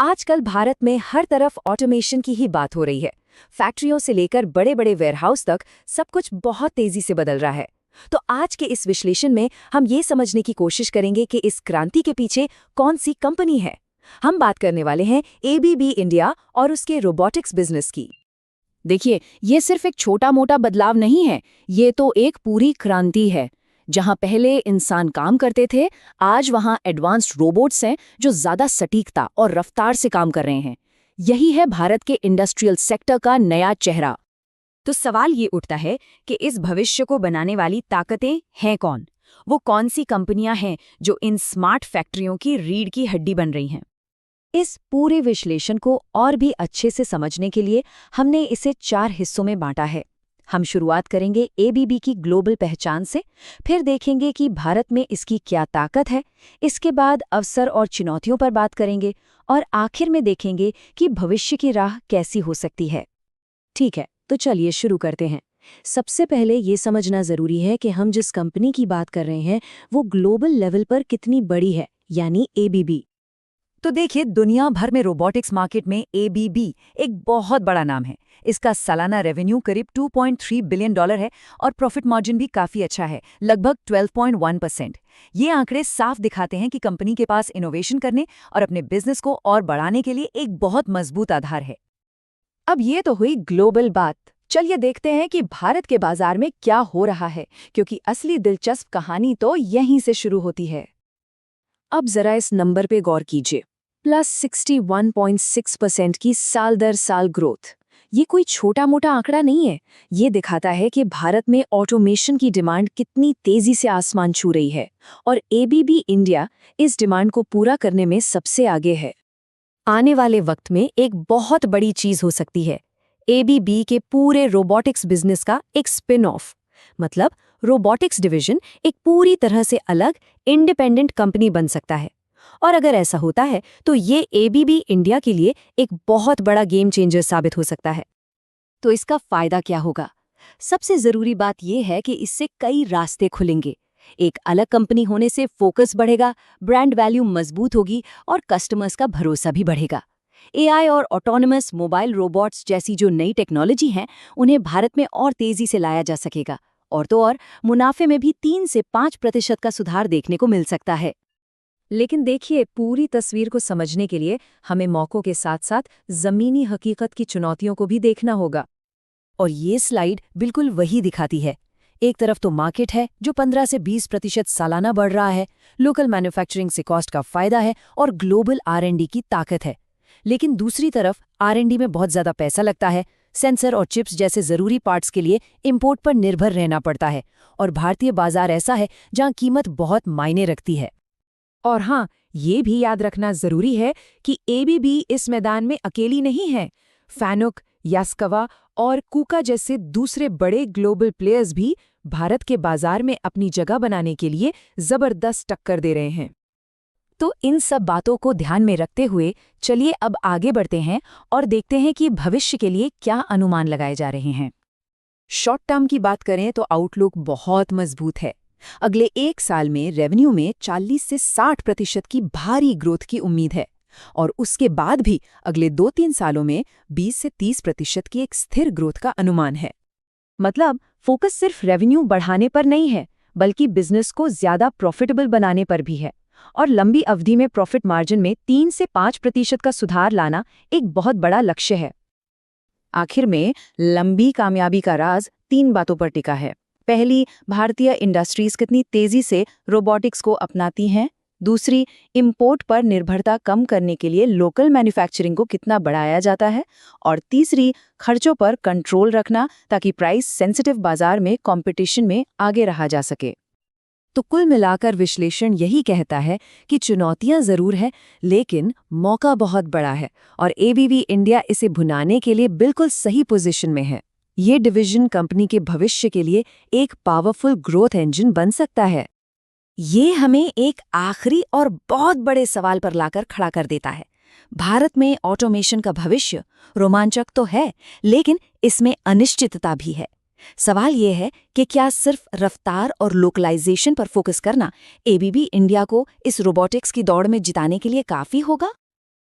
आजकल भारत में हर तरफ ऑटोमेशन की ही बात हो रही है। फैक्ट्रियों से लेकर बड़े बड़े वेयरहाउस तक सब कुछ बहुत तेजी से बदल रहा है। तो आज के इस विश्लेषण में हम ये समझने की कोशिश करेंगे कि इस क्रांति के पीछे कौन सी कंपनी है। हम बात करने वाले हैं एबीबी इंडिया और उसके रोबोटिक्स बिजनेस की। देखिए, ये सिर्फ एक छोटा मोटा बदलाव नहीं है, ये तो एक पूरी क्रांति है। जहां पहले इंसान काम करते थे, आज वहां एडवांस्ड रोबोट्स हैं जो ज्यादा सटीकता और रफ्तार से काम कर रहे हैं। यही है भारत के इंडस्ट्रियल सेक्टर का नया चेहरा। तो सवाल ये उठता है कि इस भविष्य को बनाने वाली ताकतें हैं कौन? वो कौन सी कंपनियां हैं जो इन स्मार्ट फैक्ट्रियों की रीढ़ की हड्डी बन रही हैं? इस पूरे विश्लेषण को और भी अच्छे से समझने के लिए हमने इसे 4 हिस्सों में बांटा है। हम शुरुआत करेंगे एबीबी की ग्लोबल पहचान से, फिर देखेंगे कि भारत में इसकी क्या ताकत है, इसके बाद अवसर और चुनौतियों पर बात करेंगे और आखिर में देखेंगे कि भविष्य की राह कैसी हो सकती है। ठीक है, तो चलिए शुरू करते हैं। सबसे पहले ये समझना जरूरी है कि हम जिस कंपनी की बात कर रहे हैं वो ग्लोबल लेवल पर कितनी बड़ी है, यानी एबीबी। तो देखिए, दुनिया भर में रोबोटिक्स मार्केट में एबीबी एक बहुत बड़ा नाम है। इसका सालाना रेवेन्यू करीब $2.3 बिलियन है और प्रॉफिट मार्जिन भी काफी अच्छा है, लगभग 12.1%। ये आंकड़े साफ दिखाते हैं कि कंपनी के पास इनोवेशन करने और अपने बिजनेस को और बढ़ाने के लिए एक बहुत मजबूत आधार है। अब ये तो हुई ग्लोबल बात। चलिए देखते हैं कि भारत के बाजार में क्या हो रहा है, क्योंकि असली दिलचस्प कहानी तो यहीं से शुरू होती है। अब जरा इस नंबर पे गौर कीजिए, +61.6% की साल दर साल ग्रोथ। ये कोई छोटा मोटा आंकड़ा नहीं है। ये दिखाता है कि भारत में ऑटोमेशन की डिमांड कितनी तेजी से आसमान छू रही है और एबीबी इंडिया इस डिमांड को पूरा करने में सबसे आगे है। आने वाले वक्त में एक बहुत बड़ी चीज हो सकती है, एबीबी के पूरे रोबोटिक्स बिजनेस का एक स्पिन ऑफ, मतलब रोबोटिक्स डिवीजन एक पूरी तरह से अलग इंडिपेंडेंट कंपनी बन सकता है। और अगर ऐसा होता है तो ये एबीबी इंडिया के लिए एक बहुत बड़ा गेम चेंजर साबित हो सकता है। तो इसका फायदा क्या होगा? सबसे जरूरी बात यह है कि इससे कई रास्ते खुलेंगे। एक अलग कंपनी होने से फोकस बढ़ेगा, ब्रांड वैल्यू मजबूत होगी और कस्टमर्स का भरोसा भी बढ़ेगा। एआई और ऑटोनमस मोबाइल रोबोट्स जैसी जो नई टेक्नोलॉजी हैं, उन्हें भारत में और तेजी से लाया जा सकेगा और तो और मुनाफे में भी 3 से 5% का सुधार देखने को मिल सकता है। लेकिन देखिए, पूरी तस्वीर को समझने के लिए हमें मौकों के साथ साथ जमीनी हकीकत की चुनौतियों को भी देखना होगा। और ये स्लाइड बिल्कुल वही दिखाती है। एक तरफ तो मार्केट है जो 15 से 20% सालाना बढ़ रहा है, लोकल मैन्युफैक्चरिंग से कॉस्ट का फायदा है और ग्लोबल R&D की ताकत है। लेकिन दूसरी तरफ R&D में बहुत ज्यादा पैसा लगता है, सेंसर और चिप्स जैसे जरूरी पार्ट्स के लिए इंपोर्ट पर निर्भर रहना पड़ता है और भारतीय बाजार ऐसा है जहां कीमत बहुत मायने रखती है। और हाँ, ये भी याद रखना जरूरी है कि एबीबी इस मैदान में अकेली नहीं है। फैनुक, यास्कवा और कूका जैसे दूसरे बड़े ग्लोबल प्लेयर्स भी भारत के बाजार में अपनी जगह बनाने के लिए जबरदस्त टक्कर दे रहे हैं। तो इन सब बातों को ध्यान में रखते हुए चलिए अब आगे बढ़ते हैं और देखते हैं कि भविष्य के लिए क्या अनुमान लगाए जा रहे हैं। शॉर्ट टर्म की बात करें तो आउटलुक बहुत मजबूत है। अगले 1 साल में रेवेन्यू में 40 से 60% की भारी ग्रोथ की उम्मीद है और उसके बाद भी अगले 2-3 सालों में 20 से 30% की एक स्थिर ग्रोथ का अनुमान है। मतलब फोकस सिर्फ रेवेन्यू बढ़ाने पर नहीं है, बल्कि बिजनेस को ज्यादा प्रॉफिटेबल बनाने पर भी है और लंबी अवधि में प्रॉफिट मार्जिन में 3 से 5% का सुधार लाना एक बहुत बड़ा लक्ष्य है। आखिर में लंबी कामयाबी का राज 3 बातों पर टिका है। पहली, भारतीय इंडस्ट्रीज कितनी तेजी से रोबोटिक्स को अपनाती हैं। दूसरी, इंपोर्ट पर निर्भरता कम करने के लिए लोकल मैन्युफैक्चरिंग को कितना बढ़ाया जाता है। और तीसरी, खर्चों पर कंट्रोल रखना ताकि प्राइस सेंसिटिव बाजार में कंपटीशन में आगे रहा जा सके। तो कुल मिलाकर विश्लेषण यही कहता है कि चुनौतियां जरूर है, लेकिन मौका बहुत बड़ा है और एबीबी इंडिया इसे भुनाने के लिए बिल्कुल सही पोजीशन में है। ये डिवीजन कंपनी के भविष्य के लिए एक पावरफुल ग्रोथ इंजन बन सकता है। ये हमें एक आखिरी और बहुत बड़े सवाल पर लाकर खड़ा कर देता है। भारत में ऑटोमेशन का भविष्य रोमांचक तो है, लेकिन इसमें अनिश्चितता भी है। सवाल ये है कि क्या सिर्फ रफ्तार और लोकलाइजेशन पर फोकस करना एबीबी इंडिया को इस रोबोटिक्स की दौड़ में जिताने के लिए काफी होगा?